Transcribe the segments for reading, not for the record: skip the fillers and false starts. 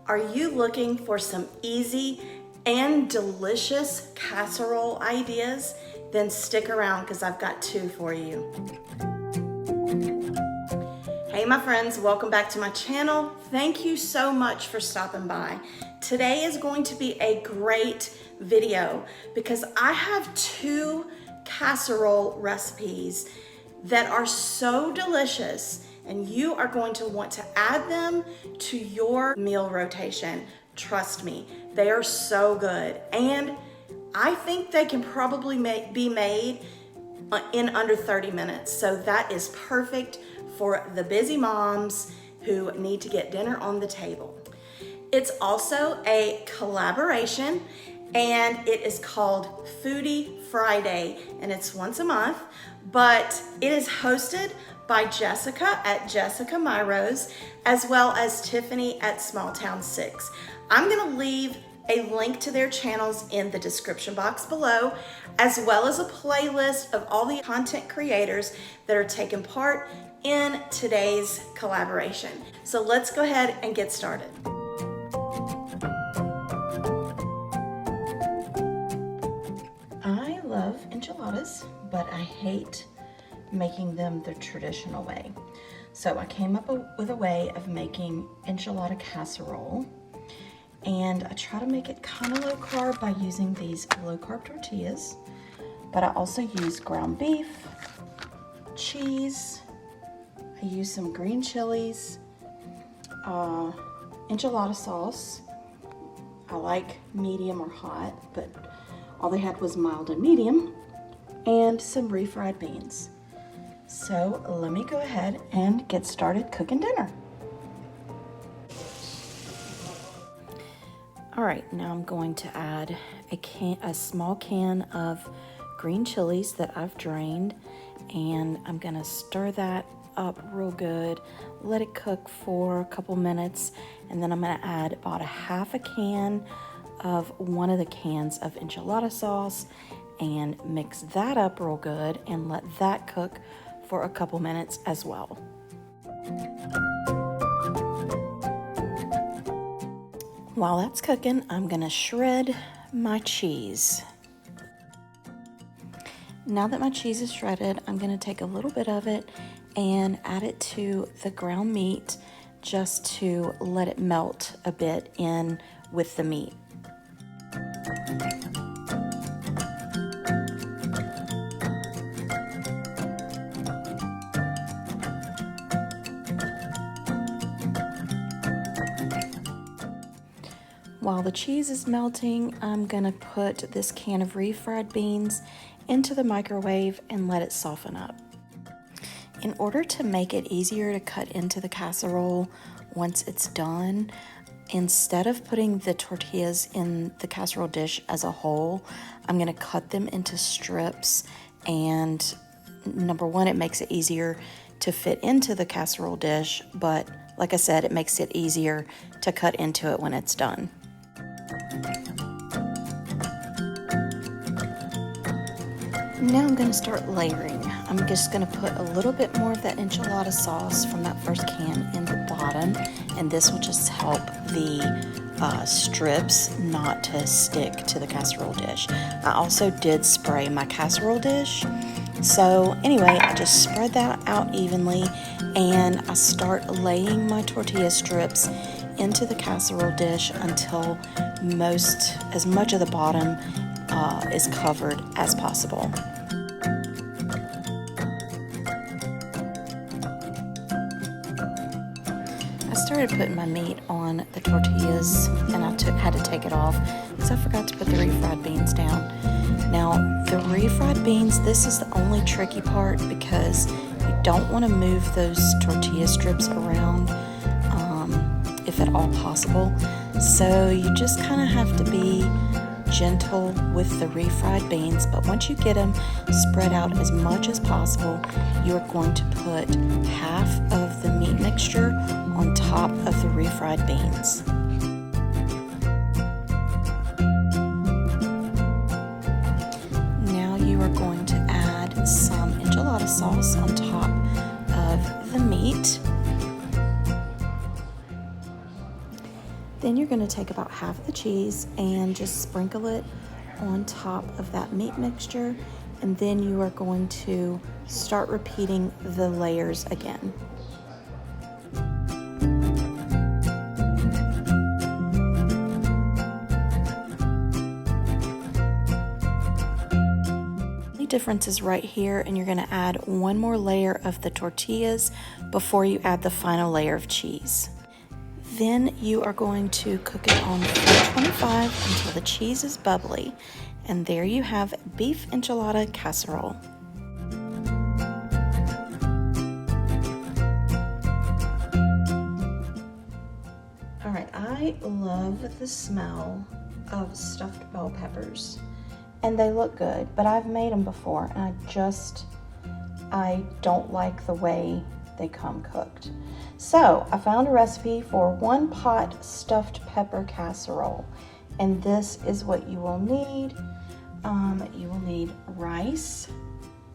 Are you looking for some easy and delicious casserole ideas? Then stick around because I've got two for you. Hey my friends, welcome back to my channel. Thank you so much for stopping by. Today is going to be a great video because I have two casserole recipes that are so delicious and you are going to want to add them to your meal rotation. Trust me, they are so good. And I think they can probably be made in under 30 minutes. So that is perfect for the busy moms who need to get dinner on the table. It's also a collaboration and it is called Foodie Friday and it's once a month, but it is hosted by Jessica at Jessica Myros, as well as Tiffany at Small Town 6. I'm gonna leave a link to their channels in the description box below, as well as a playlist of all the content creators that are taking part in today's collaboration. So let's go ahead and get started. I love enchiladas, but I hate making them the traditional way. So I came up with a way of making enchilada casserole, and I try to make it kind of low carb by using these low carb tortillas, but I also use ground beef, cheese, I use some green chilies, enchilada sauce. I like medium or hot, but all they had was mild and medium, and some refried beans. So let me go ahead and get started cooking dinner. All right, now I'm going to add a small can of green chilies that I've drained, and I'm gonna stir that up real good, let it cook for a couple minutes, and then I'm gonna add about a half a can of one of the cans of enchilada sauce and mix that up real good and let that cook for a couple minutes as well. While that's cooking, I'm gonna shred my cheese. Now that my cheese is shredded, I'm gonna take a little bit of it and add it to the ground meat just to let it melt a bit in with the meat. While the cheese is melting, I'm gonna put this can of refried beans into the microwave and let it soften up. In order to make it easier to cut into the casserole once it's done, instead of putting the tortillas in the casserole dish as a whole, I'm gonna cut them into strips, and number one, it makes it easier to fit into the casserole dish, but like I said, it makes it easier to cut into it when it's done. Now I'm going to start layering. I'm just going to put a little bit more of that enchilada sauce from that first can in the bottom, and this will just help the strips not to stick to the casserole dish. I also did spray my casserole dish. So anyway, I just spread that out evenly and I start laying my tortilla strips into the casserole dish until as much of the bottom is covered as possible. I started putting my meat on the tortillas and I had to take it off because I forgot to put the refried beans down. Now the refried beans, this is the only tricky part because you don't want to move those tortilla strips around if at all possible. So you just kind of have to be gentle with the refried beans, but once you get them spread out as much as possible, you're going to put half of the meat mixture on top of the refried beans. Now you are going to add some enchilada sauce on top of the meat. Then you're going to take about half of the cheese and just sprinkle it on top of that meat mixture, and then you are going to start repeating the layers again. The difference is right here, and you're going to add one more layer of the tortillas before you add the final layer of cheese. Then you are going to cook it on 425 until the cheese is bubbly. And there you have beef enchilada casserole. All right, I love the smell of stuffed bell peppers. And they look good, but I've made them before, and I don't like the way they come cooked. So I found a recipe for 1 pot stuffed pepper casserole, and this is what you will need. You will need rice,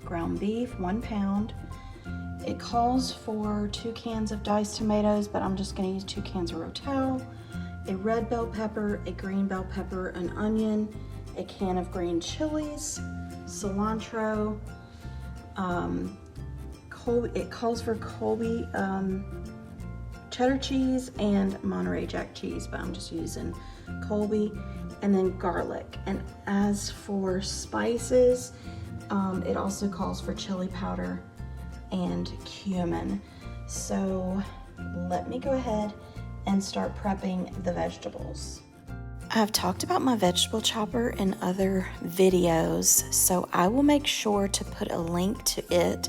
ground beef, 1 pound. It calls for 2 cans of diced tomatoes, but I'm just going to use 2 cans of rotel, a red bell pepper, a green bell pepper, an onion, a can of green chilies, cilantro. It calls for Colby cheddar cheese and Monterey Jack cheese, but I'm just using Colby, and then garlic. And as for spices, it also calls for chili powder and cumin. So let me go ahead and start prepping the vegetables. I've talked about my vegetable chopper in other videos, so I will make sure to put a link to it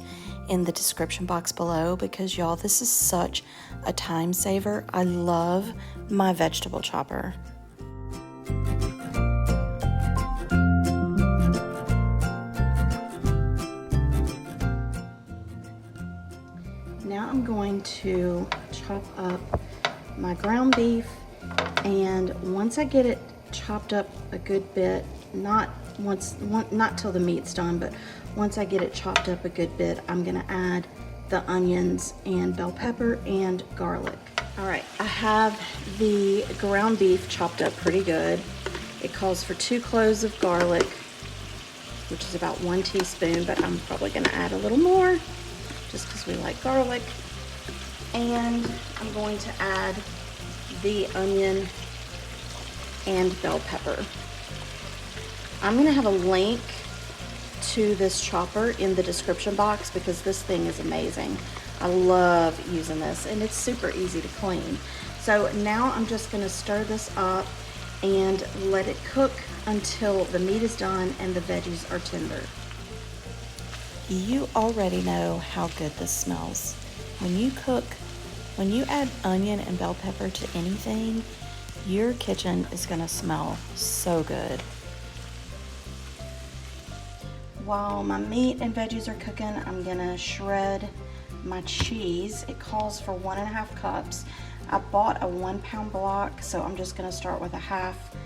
in the description box below, because y'all, this is such a time saver. I love my vegetable chopper. Now I'm going to chop up my ground beef, and once I get it chopped up a good bit, not till the meat's done, but once I get it chopped up a good bit, I'm gonna add the onions and bell pepper and garlic. All right, I have the ground beef chopped up pretty good. It calls for 2 cloves of garlic, which is about 1 teaspoon, but I'm probably gonna add a little more just because we like garlic. And I'm going to add the onion and bell pepper. I'm gonna have a link to this chopper in the description box because this thing is amazing. I love using this, and it's super easy to clean. So now I'm just gonna stir this up and let it cook until the meat is done and the veggies are tender. You already know how good this smells. When you add onion and bell pepper to anything, your kitchen is gonna smell so good. While my meat and veggies are cooking, I'm gonna shred my cheese. It calls for 1.5 cups. I bought a 1 pound block, so I'm just gonna start with a half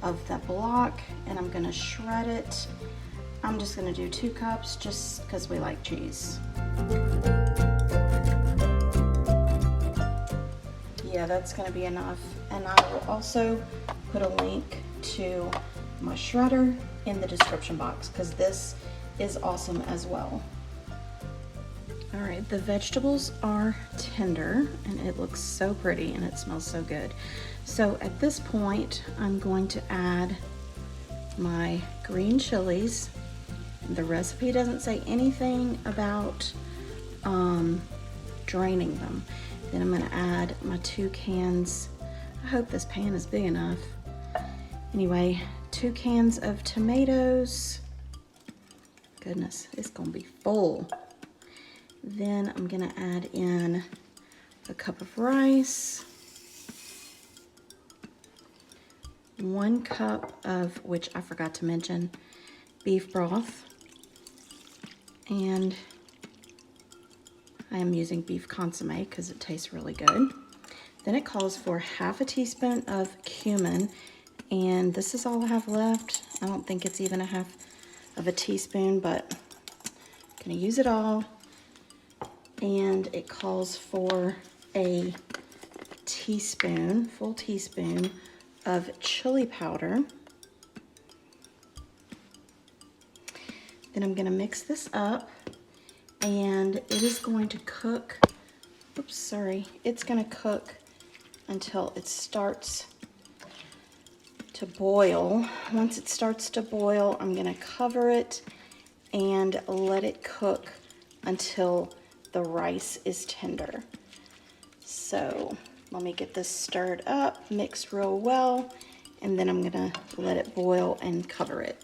of that block, and I'm gonna shred it. I'm just gonna do 2 cups just because we like cheese. Yeah, that's gonna be enough. And I will also put a link to my shredder in the description box because this is awesome as well. All right, the vegetables are tender and it looks so pretty and it smells so good. So at this point, I'm going to add my green chilies. The recipe doesn't say anything about draining them. Then I'm gonna add my 2 cans. I hope this pan is big enough. Anyway, 2 cans of tomatoes. Goodness, it's gonna be full. Then I'm gonna add in a cup of rice, 1 cup of, which I forgot to mention, beef broth, and I am using beef consomme because it tastes really good. Then it calls for 1/2 teaspoon of cumin, and this is all I have left. I don't think it's even 1/2 teaspoon, but I'm gonna use it all. And it calls for a full teaspoon of chili powder. Then I'm gonna mix this up, and it is going to cook, it's gonna cook until it starts to boil. Once it starts to boil, I'm gonna cover it and let it cook until the rice is tender. So let me get this stirred up, mixed real well, and then I'm gonna let it boil and cover it.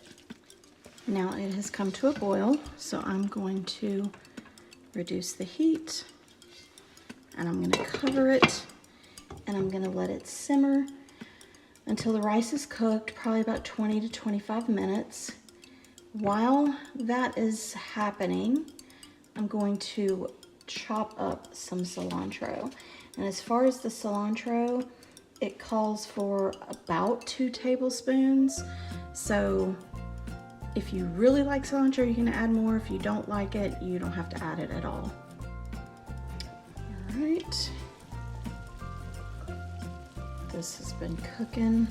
Now it has come to a boil, so I'm going to reduce the heat, and I'm gonna cover it, and I'm gonna let it simmer until the rice is cooked, probably about 20 to 25 minutes. While that is happening, I'm going to chop up some cilantro. And as far as the cilantro, it calls for about 2 tablespoons. So if you really like cilantro, you can add more. If you don't like it, you don't have to add it at all. All right. This has been cooking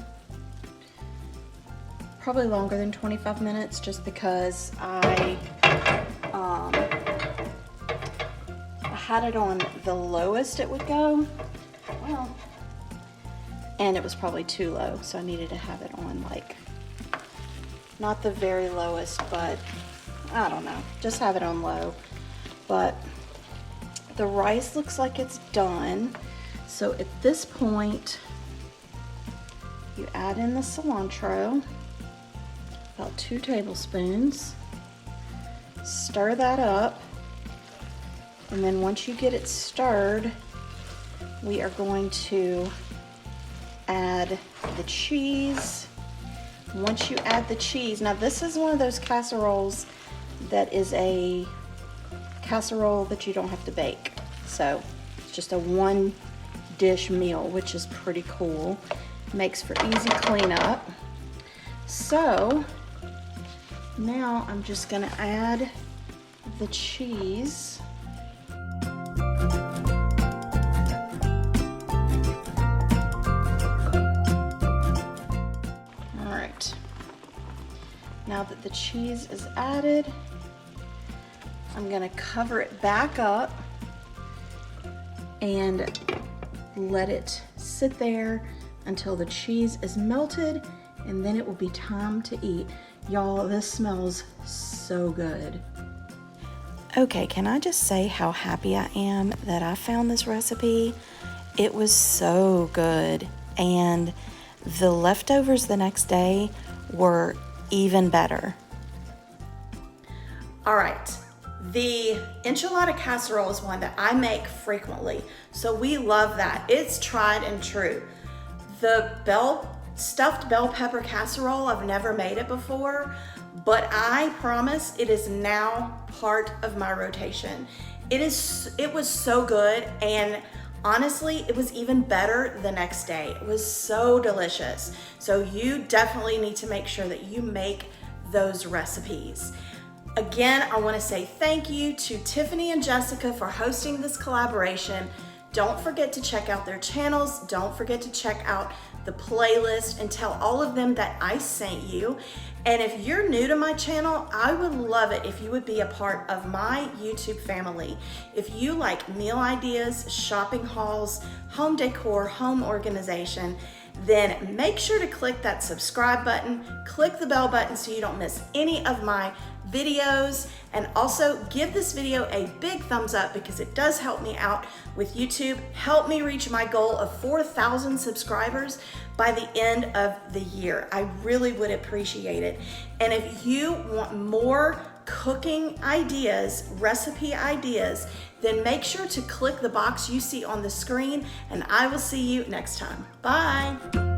probably longer than 25 minutes just because I had it on the lowest it would go. Well, and it was probably too low, so I needed to have it on like, not the very lowest, but I don't know, just have it on low. But the rice looks like it's done. So at this point, you add in the cilantro, about 2 tablespoons, stir that up, and then once you get it stirred, we are going to add the cheese. Once you add the cheese, now this is one of those casseroles that is a casserole that you don't have to bake. So it's just a 1-dish meal, which is pretty cool. Makes for easy cleanup. So now I'm just gonna add the cheese. All right, now that the cheese is added, I'm gonna cover it back up and let it sit there until the cheese is melted, and then it will be time to eat. Y'all, this smells so good. Okay, can I just say how happy I am that I found this recipe? It was so good, and the leftovers the next day were even better. All right, the enchilada casserole is one that I make frequently, so we love that. It's tried and true. The stuffed bell pepper casserole, I've never made it before, but I promise it is now part of my rotation. It was so good, and honestly, it was even better the next day. It was so delicious. So you definitely need to make sure that you make those recipes. Again, I want to say thank you to Tiffany and Jessica for hosting this collaboration. Don't forget to check out their channels. Don't forget to check out the playlist and tell all of them that I sent you. And if you're new to my channel, I would love it if you would be a part of my YouTube family. If you like meal ideas, shopping hauls, home decor, home organization, then make sure to click that subscribe button, click the bell button so you don't miss any of my videos, and also give this video a big thumbs up because it does help me out with YouTube. Help me reach my goal of 4,000 subscribers by the end of the year. I really would appreciate it. And if you want more cooking ideas, recipe ideas, then make sure to click the box you see on the screen, and I will see you next time. Bye.